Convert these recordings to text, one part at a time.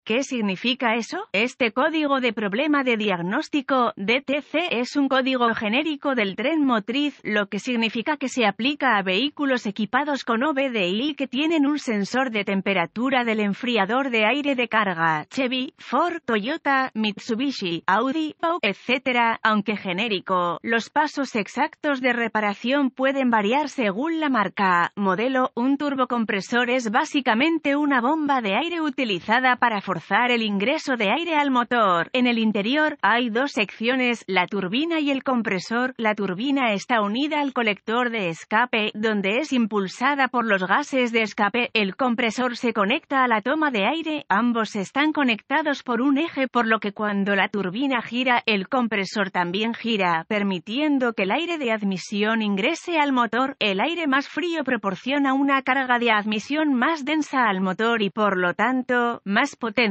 ¿Qué significa eso? Este código de problema de diagnóstico, DTC, es un código genérico del tren motriz, lo que significa que se aplica a vehículos equipados con OBDI que tienen un sensor de temperatura del enfriador de aire de carga. Chevy, Ford, Toyota, Mitsubishi, Audi, Peugeot, etc. Aunque genérico, los pasos exactos de reparación pueden variar según la marca, modelo. Un turbocompresor es básicamente una bomba de aire utilizada para forzar el ingreso de aire al motor. En el interior, hay dos secciones, la turbina y el compresor. La turbina está unida al colector de escape, donde es impulsada por los gases de escape. El compresor se conecta a la toma de aire. Ambos están conectados por un eje, por lo que cuando la turbina gira, el compresor también gira, permitiendo que el aire de admisión ingrese al motor. El aire más frío proporciona una carga de admisión más densa al motor y por lo tanto, más potencia.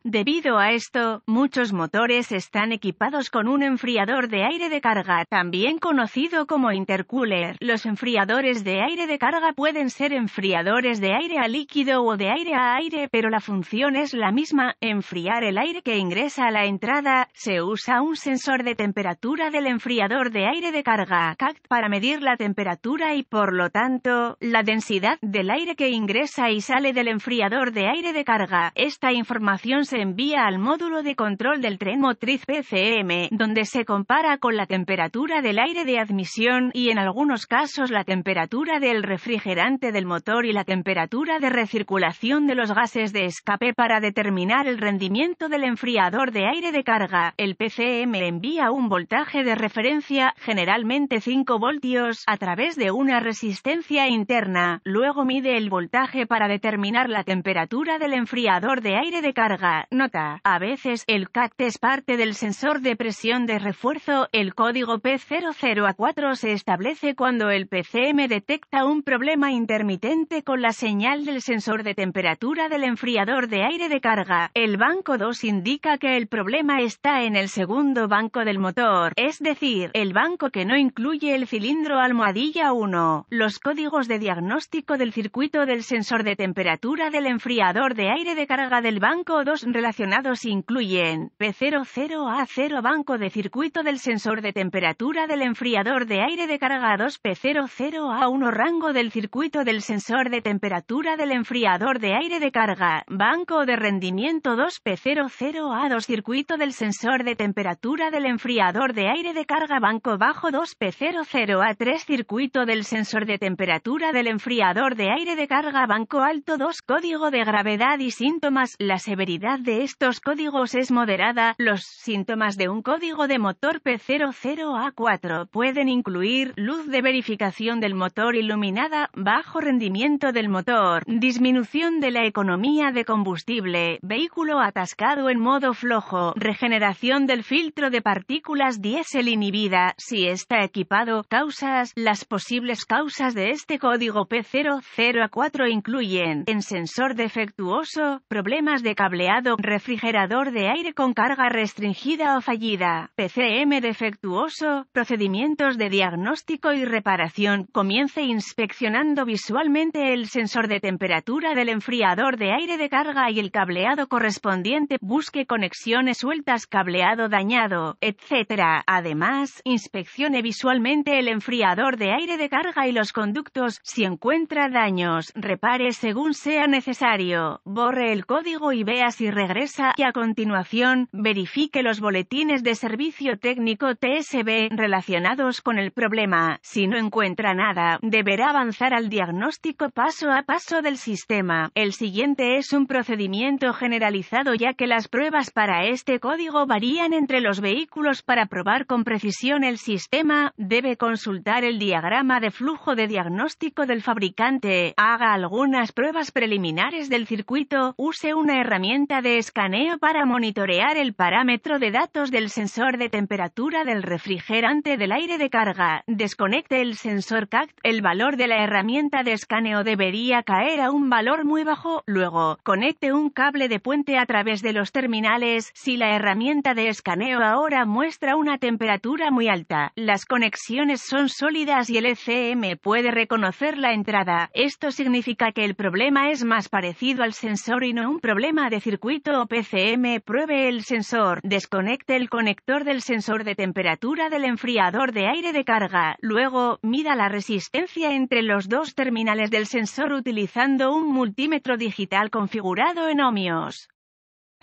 Debido a esto, muchos motores están equipados con un enfriador de aire de carga, también conocido como intercooler. Los enfriadores de aire de carga pueden ser enfriadores de aire a líquido o de aire a aire, pero la función es la misma, enfriar el aire que ingresa a la entrada. Se usa un sensor de temperatura del enfriador de aire de carga, CACT, para medir la temperatura y por lo tanto, la densidad del aire que ingresa y sale del enfriador de aire de carga. Esta información se envía al módulo de control del tren motriz PCM, donde se compara con la temperatura del aire de admisión y en algunos casos la temperatura del refrigerante del motor y la temperatura de recirculación de los gases de escape para determinar el rendimiento del enfriador de aire de carga. El PCM envía un voltaje de referencia, generalmente 5 voltios, a través de una resistencia interna. Luego mide el voltaje para determinar la temperatura del enfriador de aire de carga. Nota: a veces el CACT es parte del sensor de presión de refuerzo. El código P00A4 se establece cuando el PCM detecta un problema intermitente con la señal del sensor de temperatura del enfriador de aire de carga. El banco 2 indica que el problema está en el segundo banco del motor, es decir, el banco que no incluye el cilindro almohadilla 1. Los códigos de diagnóstico del circuito del sensor de temperatura del enfriador de aire de carga del banco 2 relacionados incluyen P00A0 banco de circuito del sensor de temperatura del enfriador de aire de carga 2, P00A1 rango del circuito del sensor de temperatura del enfriador de aire de carga, banco de rendimiento 2, P00A2 circuito del sensor de temperatura del enfriador de aire de carga banco bajo 2, P00A3 circuito del sensor de temperatura del enfriador de aire de carga banco alto 2. Código de gravedad y síntomas. La severidad de estos códigos es moderada. Los síntomas de un código de motor P00A4 pueden incluir luz de verificación del motor iluminada, bajo rendimiento del motor, disminución de la economía de combustible, vehículo atascado en modo flojo, regeneración del filtro de partículas diésel inhibida, si está equipado. Causas. Las posibles causas de este código P00A4 incluyen sensor defectuoso, problemas de cableado, refrigerador de aire con carga restringida o fallida, PCM defectuoso, procedimientos de diagnóstico y reparación. Comience inspeccionando visualmente el sensor de temperatura del enfriador de aire de carga y el cableado correspondiente. Busque conexiones sueltas, cableado dañado, etc. Además, inspeccione visualmente el enfriador de aire de carga y los conductos. Si encuentra daños, repare según sea necesario. Borre el código y vea si regresa. Y a continuación, verifique los boletines de servicio técnico TSB relacionados con el problema. Si no encuentra nada, deberá avanzar al diagnóstico paso a paso del sistema. El siguiente es un procedimiento generalizado ya que las pruebas para este código varían entre los vehículos. Para probar con precisión el sistema, debe consultar el diagrama de flujo de diagnóstico del fabricante. Haga algunas pruebas preliminares del circuito. Use una herramienta de escaneo para monitorear el parámetro de datos del sensor de temperatura del refrigerante del aire de carga. Desconecte el sensor CACT. El valor de la herramienta de escaneo debería caer a un valor muy bajo. Luego, conecte un cable de puente a través de los terminales. Si la herramienta de escaneo ahora muestra una temperatura muy alta, las conexiones son sólidas y el ECM puede reconocer la entrada. Esto significa que el problema es más parecido al sensor y no un problema sistema de circuito o PCM. Pruebe el sensor. Desconecte el conector del sensor de temperatura del enfriador de aire de carga. Luego, mida la resistencia entre los dos terminales del sensor utilizando un multímetro digital configurado en ohmios.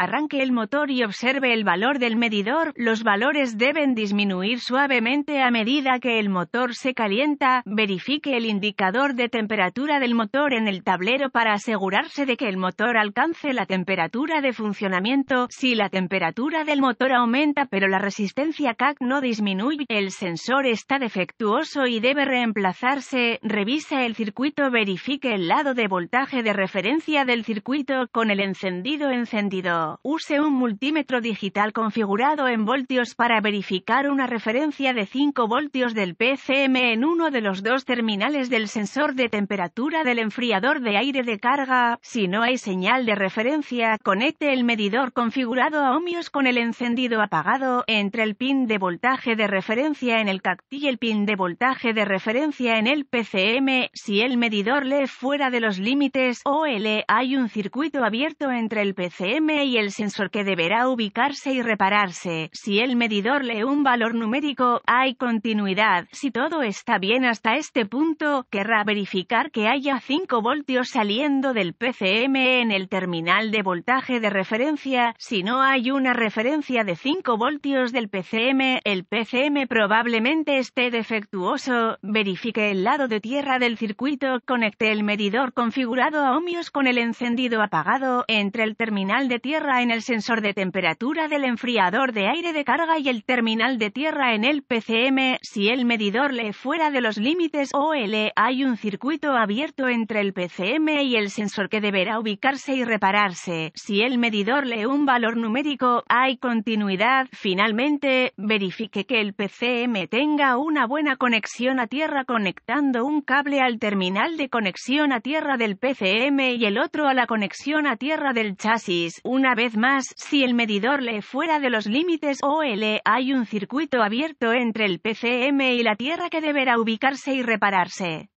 Arranque el motor y observe el valor del medidor. Los valores deben disminuir suavemente a medida que el motor se calienta. Verifique el indicador de temperatura del motor en el tablero para asegurarse de que el motor alcance la temperatura de funcionamiento. Si la temperatura del motor aumenta pero la resistencia CAC no disminuye, el sensor está defectuoso y debe reemplazarse. Revisa el circuito. Verifique el lado de voltaje de referencia del circuito con el encendido. Use un multímetro digital configurado en voltios para verificar una referencia de 5 voltios del PCM en uno de los dos terminales del sensor de temperatura del enfriador de aire de carga. Si no hay señal de referencia, conecte el medidor configurado a ohmios con el encendido apagado entre el pin de voltaje de referencia en el CAC y el pin de voltaje de referencia en el PCM. Si el medidor lee fuera de los límites OL, hay un circuito abierto entre el PCM y el sensor que deberá ubicarse y repararse. Si el medidor lee un valor numérico, hay continuidad. Si todo está bien hasta este punto, querrá verificar que haya 5 voltios saliendo del PCM en el terminal de voltaje de referencia. Si no hay una referencia de 5 voltios del PCM, el PCM probablemente esté defectuoso. Verifique el lado de tierra del circuito. Conecte el medidor configurado a ohmios con el encendido apagado entre el terminal de tierra en el sensor de temperatura del enfriador de aire de carga y el terminal de tierra en el PCM. Si el medidor lee fuera de los límites OL, hay un circuito abierto entre el PCM y el sensor que deberá ubicarse y repararse. Si el medidor lee un valor numérico, hay continuidad. Finalmente, verifique que el PCM tenga una buena conexión a tierra conectando un cable al terminal de conexión a tierra del PCM y el otro a la conexión a tierra del chasis. Una vez más, si el medidor lee fuera de los límites OL, hay un circuito abierto entre el PCM y la tierra que deberá ubicarse y repararse.